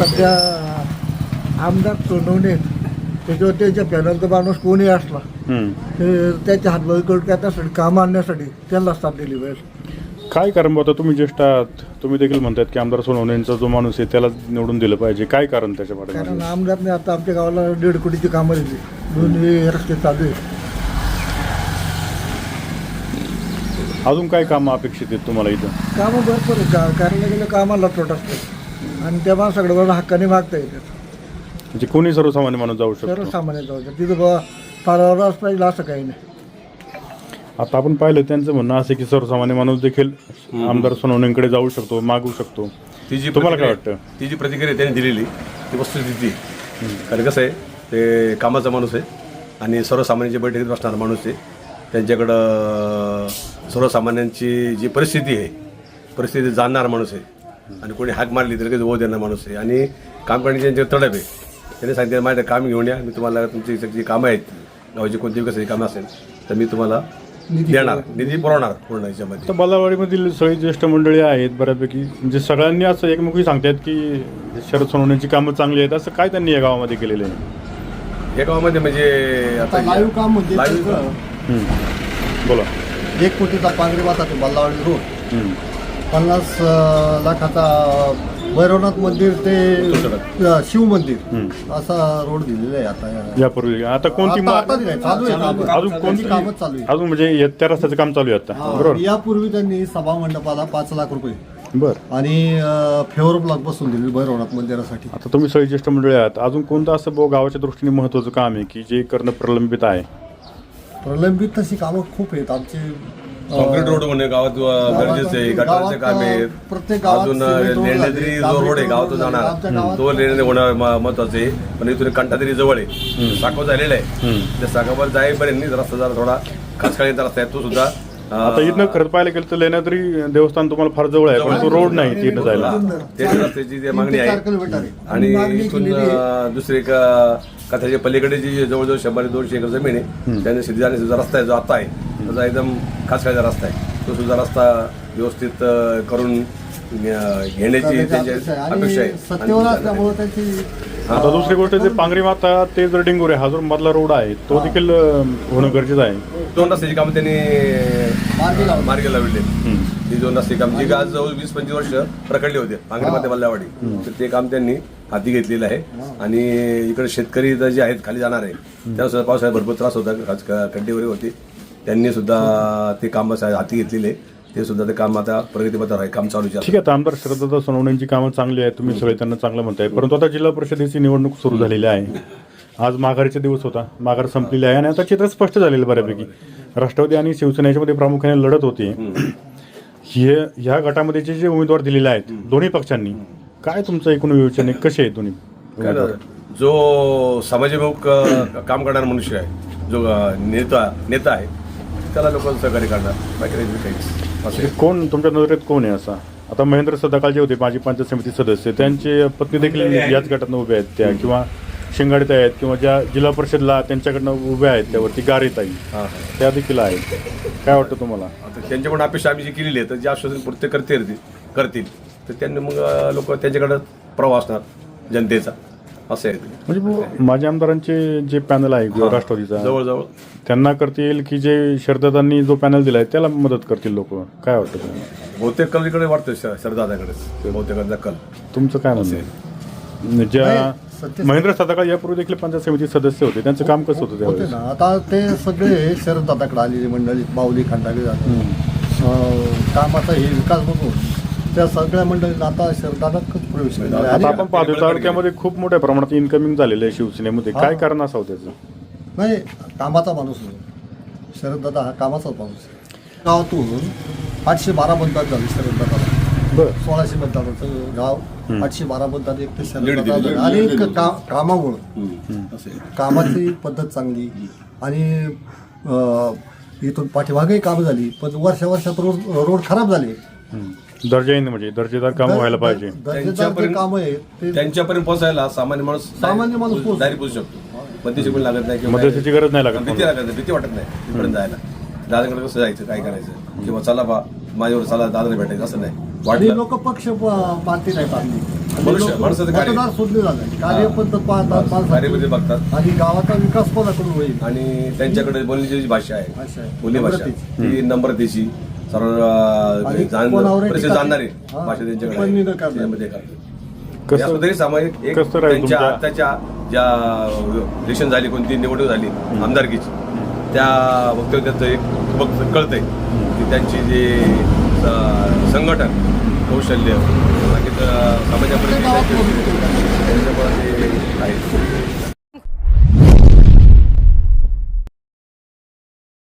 सध्या आमदार सोनवणे त्याच्यावर त्याच्या पॅनलचा माणूस कोणी असला ते त्याच्या हातबळकड त्यासाठी काम आणण्यासाठी त्यांना साथ दिली पाहिजे. काय कारण होतं? तुम्ही ज्येष्ठ आहात, तुम्ही देखील म्हणतात की आमदार सोनवणेंचा जो माणूस आहे त्याला निवडून दिलं पाहिजे. काय कारण त्याच्या कारण पाठीमागे? आमदारने आता आमच्या गावाला 1.5 कोटीची कामं दिली, 2 रस्ते चालू आहेत. अजून काय कामं अपेक्षित आहेत तुम्हाला इथं? कामं भरपूर आहेत. करायला गेलं कामाला तोट असते आणि त्या माणसाकडे बघा हक्काने मागता येतात. म्हणजे कोणी सर्वसामान्य माणूस जाऊ शकतो? सर्वसामान्य जाऊ शकतात तिथं बाबा पारावरच पाहिजे असं काही नाही. आता आपण पाहिलं त्यांचं म्हणणं असं की सर्वसामान्य माणूस देखील आमदार सोनवणेंकडे जाऊ शकतो, मागू शकतो. तुम्हाला काय वाटतं? ती जी प्रतिक्रिया त्यांनी दिलेली ती वस्तुस्थिती. कारण कसं आहे, ते कामाचा माणूस आहे आणि सर्वसामान्यांच्या बैठकीत बसणारा माणूस आहे. त्यांच्याकडं सर्वसामान्यांची जी परिस्थिती आहे, परिस्थिती जाणणारा माणूस आहे आणि कोणी हाक मारली तर काही देणारा माणूस आहे आणि काम करण्याची त्यांच्याकडे तडप आहे. त्यांनी सांगितलं माझ्या काम घेऊन या, मी तुम्हाला तुमची जी कामं आहेत गावाची कोणती विकासाची कामं असेल तर मी तुम्हाला देणार, निधी पुरवणार पूर्ण याच्यामध्ये. तर बल्लावाडीमधील सगळी ज्येष्ठ मंडळी आहेत बऱ्यापैकी, म्हणजे सगळ्यांनी असं एकमुखी सांगतात की शरद सोनवणेंची कामं चांगली आहेत. असं काय त्यांनी या गावामध्ये केलेलं आहे? या गावामध्ये म्हणजे आता लाईव्ह काम म्हणजे बोला. 1 कोटीचा पांगरी वाचा ते बल्लावाडी रोड, 50 लाखाचा भैरवनाथ मंदिर ते शिव मंदिर असा रोड दिलेला आहे आता यापूर्वी. आता कोणती आता दिलाय, चालू आहे काम. अजून कोणती कामच चालू आहे. अजून म्हणजे त्या रस्त्याचं काम चालू आहे आता, बरोबर? यापूर्वी त्यांनी सभा मंडपाला 5 लाख रुपये बरं. आणि फेवर ब्लॉक बसून दिली भैरवनाथ मंदिरासाठी. आता तुम्ही सगळी ज्येष्ठ मंडळी आहात, अजून कोणतं असं गावाच्या दृष्टीने महत्त्वाचं काम आहे की जे करणं प्रलंबित आहे? प्रलंबित तशी कामं खूप आहेत आमचे. कॉन्क्रीट रोड होणे गावात गरजेचं आहे. गटारचे काम आहेत. प्रत्येक गावात अजून सिमेंट रोड लेंडेदरी लागले. जो रोड आहे गावातून जाणार तो लेंडेदरी होणं महत्वाचं आहे. पण इथून कंटादरी जवळ आहे, साखव झालेला आहे. त्या साखवर जाईपर्यंत रस्ता जरा थोडा खासकाळीचा रस्ता आहे तो सुद्धा. आता इथनं खरं पाहायला गेलं तर लेण्याद्री देवस्थान तुम्हाला फार जवळ आहे, पण तो रोड नाही तिथं जायला. त्या रस्त्याची जी मागणी 4 किलोमीटर आहे आहे. आणि इथून दुसरी एक कथाच्या पलीकडे जी जवळजवळ 100-200 एकर जमीन आहे त्याने सिद्धी जाण्याचा रस्ता आहे जो आता आहे त्याचा एकदम खासकाळीचा रस्ता आहे. तो सुद्धा रस्ता व्यवस्थित करून घेण्याची त्यांची अपेक्षा आहे. सत्तेवर असल्यामुळे त्यांची आता दुसरी गोष्ट जे पांगरी माता ते जर डिंगोरे हा जो मधला रोड आहे तो देखील होणं गरजेचं आहे. 2 रस्त्याची कामं त्यांनी मार्गी लावली. ही 2 रस्ते काम जी आज जवळ 20-25 वर्ष प्रकटले होते पांगरी माते बल्लावाडी, तर ते काम त्यांनी हाती घेतलेलं आहे. आणि इकडे शेतकरी जे आहेत खाली जाणार आहे त्याला सुद्धा पावसाळ्यात भरपूर त्रास होता, खड्डेवरी होते. त्यांनी सुद्धा ते काम हाती घेतलेले, ते सुद्धा ते काम आता प्रगतीपथावर आहे, काम चालू आहे. ठीक आहे. आता आमदार शरददादा सोनवणेंची कामं चांगली आहेत, तुम्ही सगळे त्यांना चांगलं म्हणताय, परंतु आता जिल्हा परिषदेची निवडणूक सुरू झालेली आहे. आज माघारीचा दिवस होता, माघार संपलेली आहे आणि आता चित्र स्पष्ट झालेलं बऱ्यापैकी. राष्ट्रवादी आणि शिवसेनेच्यामध्ये प्रामुख्याने लढत होती. ह्या गटामध्ये जे उमेदवार दिलेले आहेत दोन्ही पक्षांनी, काय तुमचं एकूण विवेचन आहे? कसे आहेत दोन्ही? जो समाजाभिमुख काम करणारा मनुष्य आहे, जो नेता आहे त्याला लोक सहकार्य करणार, बाकी काहीच असं. कोण तुमच्या नजरेत कोण आहे असा? आता महेंद्र सदाकाळ जे होते माजी पंचायत समिती सदस्य, त्यांचे पत्नी देखील याच गटातनं उभे आहेत त्या, किंवा शिंगाडीत आहेत, किंवा ज्या जिल्हा परिषदला त्यांच्याकडनं उभ्या आहेत त्यावरती गारेताई त्या देखील आहेत. काय वाटतं तुम्हाला? आता त्यांच्याकडून अपेक्षा आम्ही जी केलेली आहे तर जे आश्वासन पूर्ती करतील तर त्यांनी मग लोक त्यांच्याकडं प्रवाह असणार जनतेचा असं आहे. म्हणजे माझ्या आमदारांचे जे पॅनल आहे राष्ट्रवादीचा जवळजवळ त्यांना करतील की जे शरददादांनी जो पॅनल दिलाय त्याला मदत करतील लोक? काय वाटतं तुम्हाला? बहुतेक कल इकडे वाटतं शरदादाकडेच, बहुतेक कल. तुमचं काय म्हणणं आहे? ज्या महेंद्र सदाकाळ यापूर्वी देखील पंचायत समिती सदस्य होते, त्यांचं काम कसं होतं होते त्यावेळेस? ना. आता ते सगळे शरददादाकडे आलेली मंडळी, बावली खंडागळे कामाचा हे विकास बघून त्या सगळ्या मंडळींना आता शरददादाच प्रवेश केला. आता आपण पाहतो तालुक्यामध्ये खूप मोठ्या प्रमाणात इन्कमिंग झालेलं आहे शिवसेनेमध्ये. काय कारण असावं त्याचं? नाही, कामाचा माणूस शरददादा हा कामाचाच माणूस आहे. गावातून 812 मतदार झाले शरददादाला. बरं. 1600 मतदाराचं गाव 812 मतदार एक ते शरददादा आणि कामामुळं कामाची पद्धत चांगली आणि इथून पाठीमागेही कामं झाली, पण वर्षात रोड खराब झाले. दर्जाने म्हणजे दर्जेदार काम व्हायला पाहिजे. काम आहे त्यांच्यापर्यंत पोहोचायला सामान्य माणूस डायरेक्ट पोहोचू शकतो. मध्यस्थी पण लागत नाही, मदतीची गरज नाही लागत, भीती लागत नाही, भीती वाटत नाही तिकडून जायला. दादाकडे कसं जायचं, काय करायचं, किंवा चला बा माझ्यावर चला दादाने भेटायचं असं नाही वाटलं. लोक पक्ष पार्टी नाही पाहिजे. माणसाचं कार्य. मतदार शोधले जातात कार्यपद्धत पाहतात कार्यपद्धती माणसाची. बघतात आणि गावाचा विकास कोणाकडून होईल आणि त्यांच्याकडे बोलण्याची जी भाषा आहे भाषा आहे. बोली भाषा नम्रतेची. ती नम्रतेची सर्व आणि कोणावरही परिस्थिती टीका- जाणणारी हा. भाषा त्यांच्याकडे पण नाही आहे. करणार. त्यामध्ये करतात. कसं- या पद्धतीने सामाजिक एक कसं राहील त्यांच्या तुमच्या- आताच्या ज्या इलेक्शन झाली कोणती निवडणूक झाली आमदारकीची त्या वक्तव्यात त्याचं एक कळतंय की त्यांची जे संघटन कौशल्य बाकीचं समाजापर्यंत गावात त्यांच्यामध्ये आहे